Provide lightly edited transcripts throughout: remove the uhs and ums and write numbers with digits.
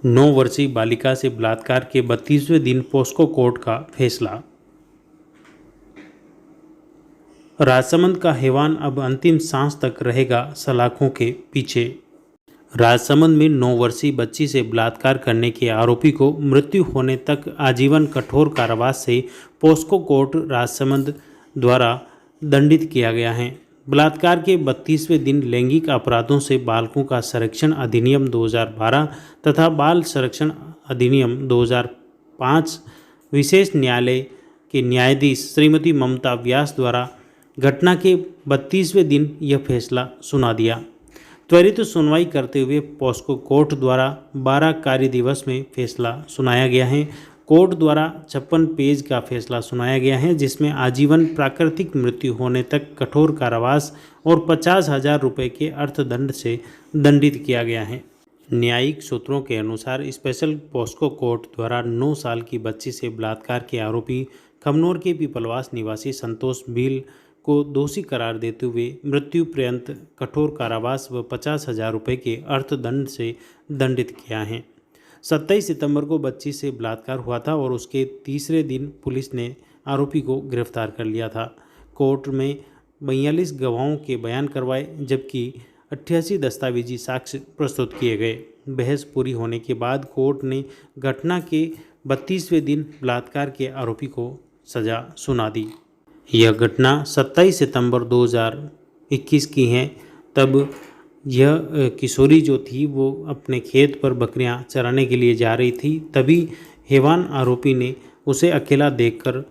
9 वर्षीय बालिका से बलात्कार के 32वें दिन पॉस्को कोर्ट का फैसला। राजसमंद का हैवान अब अंतिम सांस तक रहेगा सलाखों के पीछे। राजसमंद में 9 वर्षीय बच्ची से बलात्कार करने के आरोपी को मृत्यु होने तक आजीवन कठोर कारावास से पॉस्को कोर्ट राजसमंद द्वारा दंडित किया गया है। बलात्कार के 32वें दिन लैंगिक अपराधों से बालकों का संरक्षण अधिनियम 2012 तथा बाल संरक्षण अधिनियम 2005 विशेष न्यायालय के न्यायाधीश श्रीमती ममता व्यास द्वारा घटना के 32वें दिन यह फैसला सुना दिया। त्वरित सुनवाई करते हुए पॉस्को कोर्ट द्वारा 12 कार्य दिवस में फैसला सुनाया गया है। कोर्ट द्वारा 56 पेज का फैसला सुनाया गया है, जिसमें आजीवन प्राकृतिक मृत्यु होने तक कठोर कारावास और 50,000 रुपये के अर्थदंड से दंडित किया गया है। न्यायिक सूत्रों के अनुसार स्पेशल पॉस्को कोर्ट द्वारा 9 साल की बच्ची से बलात्कार के आरोपी खमनोर के पीपलवास निवासी संतोष भील को दोषी करार देते हुए मृत्यु पर्यंत कठोर कारावास व 50,000 रुपये के अर्थदंड से दंडित किया है। 27 सितंबर को बच्ची से बलात्कार हुआ था और उसके तीसरे दिन पुलिस ने आरोपी को गिरफ्तार कर लिया था। कोर्ट में 42 गवाहों के बयान करवाए, जबकि 88 दस्तावेजी साक्ष्य प्रस्तुत किए गए। बहस पूरी होने के बाद कोर्ट ने घटना के 32वें दिन बलात्कार के आरोपी को सजा सुना दी। यह घटना 27 सितंबर 2021 की है। तब यह किशोरी जो थी वो अपने खेत पर बकरियां चराने के लिए जा रही थी। तभी हैवान आरोपी ने उसे अकेला देखकर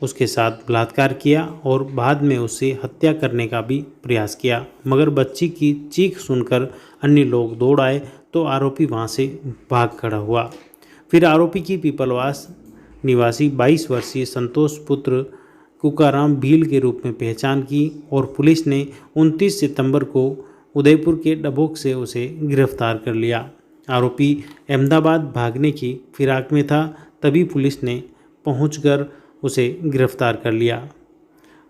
उसके साथ बलात्कार किया और बाद में उससे हत्या करने का भी प्रयास किया, मगर बच्ची की चीख सुनकर अन्य लोग दौड़ आए तो आरोपी वहां से भाग खड़ा हुआ। फिर आरोपी की पीपलवास निवासी 22 वर्षीय संतोष पुत्र कुकाराम भील के रूप में पहचान की और पुलिस ने 29 सितंबर को उदयपुर के डबोक से उसे गिरफ्तार कर लिया। आरोपी अहमदाबाद भागने की फिराक में था, तभी पुलिस ने पहुंचकर उसे गिरफ्तार कर लिया।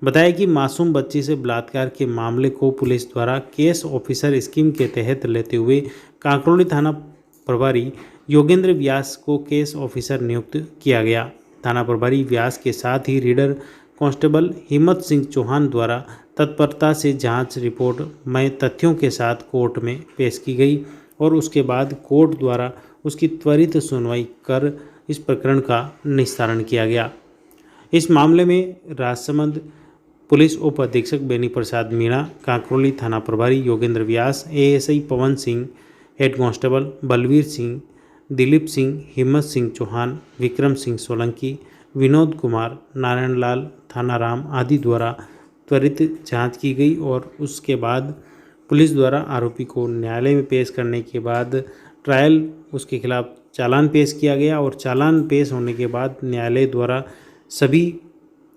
बताया कि मासूम बच्ची से बलात्कार के मामले को पुलिस द्वारा केस ऑफिसर स्कीम के तहत लेते हुए कांकरोली थाना प्रभारी योगेंद्र व्यास को केस ऑफिसर नियुक्त किया गया। थाना प्रभारी व्यास के साथ ही रीडर कांस्टेबल हिम्मत सिंह चौहान द्वारा तत्परता से जांच रिपोर्ट में तथ्यों के साथ कोर्ट में पेश की गई और उसके बाद कोर्ट द्वारा उसकी त्वरित सुनवाई कर इस प्रकरण का निस्तारण किया गया। इस मामले में राजसमंद पुलिस उप अधीक्षक बेनी प्रसाद मीणा, कांकरोली थाना प्रभारी योगेंद्र व्यास, ASI Pawan Singh, head constable Balvir Singh, Dilip Singh, हिम्मत सिंह चौहान, विक्रम सिंह सोलंकी, विनोद कुमार, नारायण लाल, थाना राम आदि द्वारा त्वरित जांच की गई और उसके बाद पुलिस द्वारा आरोपी को न्यायालय में पेश करने के बाद ट्रायल उसके खिलाफ चालान पेश किया गया और चालान पेश होने के बाद न्यायालय द्वारा सभी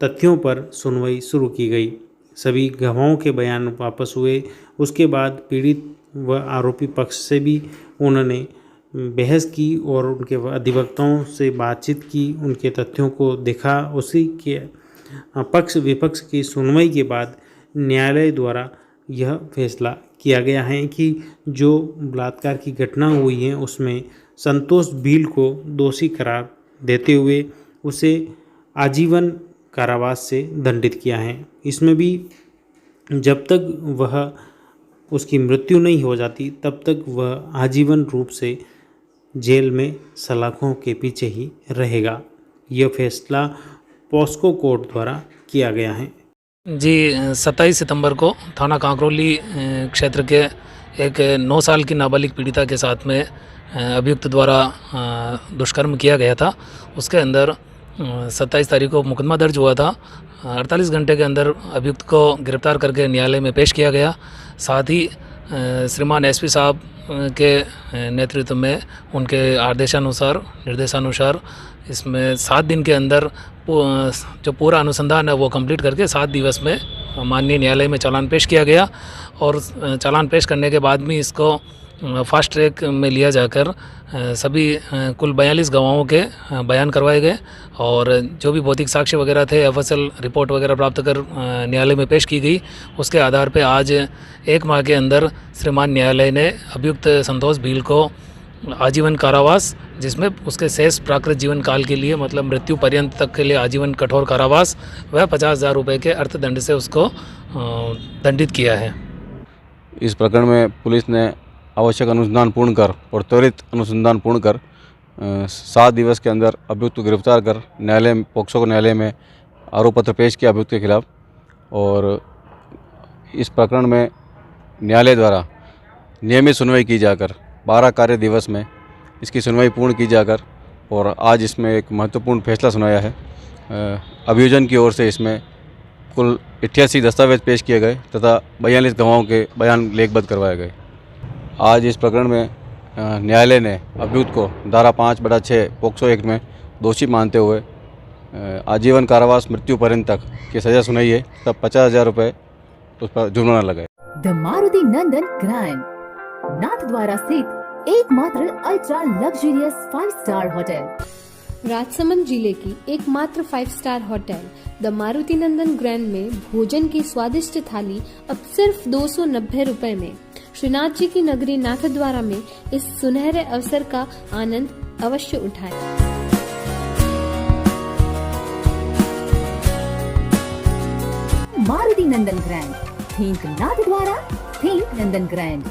तथ्यों पर सुनवाई शुरू की गई। सभी गवाहों के बयान वापस हुए। उसके बाद पीड़ित व आरोपी पक्ष से भी उन्होंने बहस की और उनके अधिवक्ताओं से बातचीत की, उनके तथ्यों को देखा। उसी के पक्ष विपक्ष की सुनवाई के बाद न्यायालय द्वारा यह फैसला किया गया है कि जो बलात्कार की घटना हुई है उसमें संतोष भील को दोषी करार देते हुए उसे आजीवन कारावास से दंडित किया है। इसमें भी जब तक वह उसकी मृत्यु नहीं हो जाती तब तक वह आजीवन रूप से जेल में सलाखों के पीछे ही रहेगा। यह फैसला पॉस्को कोर्ट द्वारा किया गया है। जी 27 सितंबर को थाना कांकरोली क्षेत्र के एक 9 साल की नाबालिग पीड़िता के साथ में अभियुक्त द्वारा दुष्कर्म किया गया था। उसके अंदर 27 तारीख को मुकदमा दर्ज हुआ था। 48 घंटे के अंदर अभियुक्त को गिरफ्तार करके न्यायालय में पेश किया गया। साथ ही श्रीमान एसपी साहब के नेतृत्व में उनके आदेशानुसार निर्देशानुसार इसमें 7 दिन के अंदर जो पूरा अनुसंधान है वो कंप्लीट करके 7 दिवस में माननीय न्यायालय में चालान पेश किया गया और चालान पेश करने के बाद भी इसको फास्ट ट्रैक में लिया जाकर सभी कुल 42 गवाहों के बयान करवाए गए और जो भी भौतिक साक्ष्य वगैरह थे एफएसएल रिपोर्ट वगैरह प्राप्त कर न्यायालय में पेश की गई। उसके आधार पर आज 1 माह के अंदर श्रीमान न्यायालय ने अभियुक्त संतोष भील को आजीवन कारावास, जिसमें उसके शेष प्राकृत जीवन काल के लिए मतलब मृत्यु पर्यंत तक के लिए आजीवन कठोर कारावास व 50,000 रुपये के अर्थदंड से उसको दंडित किया है। इस प्रकरण में पुलिस ने आवश्यक अनुसंधान पूर्ण कर और त्वरित अनुसंधान पूर्ण कर 7 दिवस के अंदर अभियुक्त को गिरफ्तार कर न्यायालय पोक्सो न्यायालय में आरोप पत्र पेश किया अभियुक्त के खिलाफ। और इस प्रकरण में न्यायालय द्वारा नियमित सुनवाई की जाकर 12 कार्य दिवस में इसकी सुनवाई पूर्ण की जाकर और आज इसमें एक महत्वपूर्ण फैसला सुनाया है। अभियोजन की ओर से इसमें कुल 88 दस्तावेज पेश किए गए तथा 42 गवाहों के बयान लेखबद्ध करवाए गए। आज इस प्रकरण में न्यायालय ने अभियुक्त को धारा 5/6 पोक्सो एक्ट में दोषी मानते हुए आजीवन कारावास मृत्यु पर्यंत तक की सजा सुनाई है, तब 50,000 रुपये उस पर जुर्माना लगाए। The Maruti Nandan grand Nathdwara स्थित एकमात्र ultra luxurious 5 star hotel. Rajsamand जिले की एकमात्र 5 star hotel the Maruti Nandan grand में भोजन की स्वादिष्ट थाली अब सिर्फ 290 रुपए में। श्रीनाथ जी की नगरी नाथद्वारा में इस सुनहरे अवसर का आनंद अवश्य उठाएं। मारुति नंदन ग्रैंड, थिंक नाथद्वारा, थिंक नंदन ग्रैंड।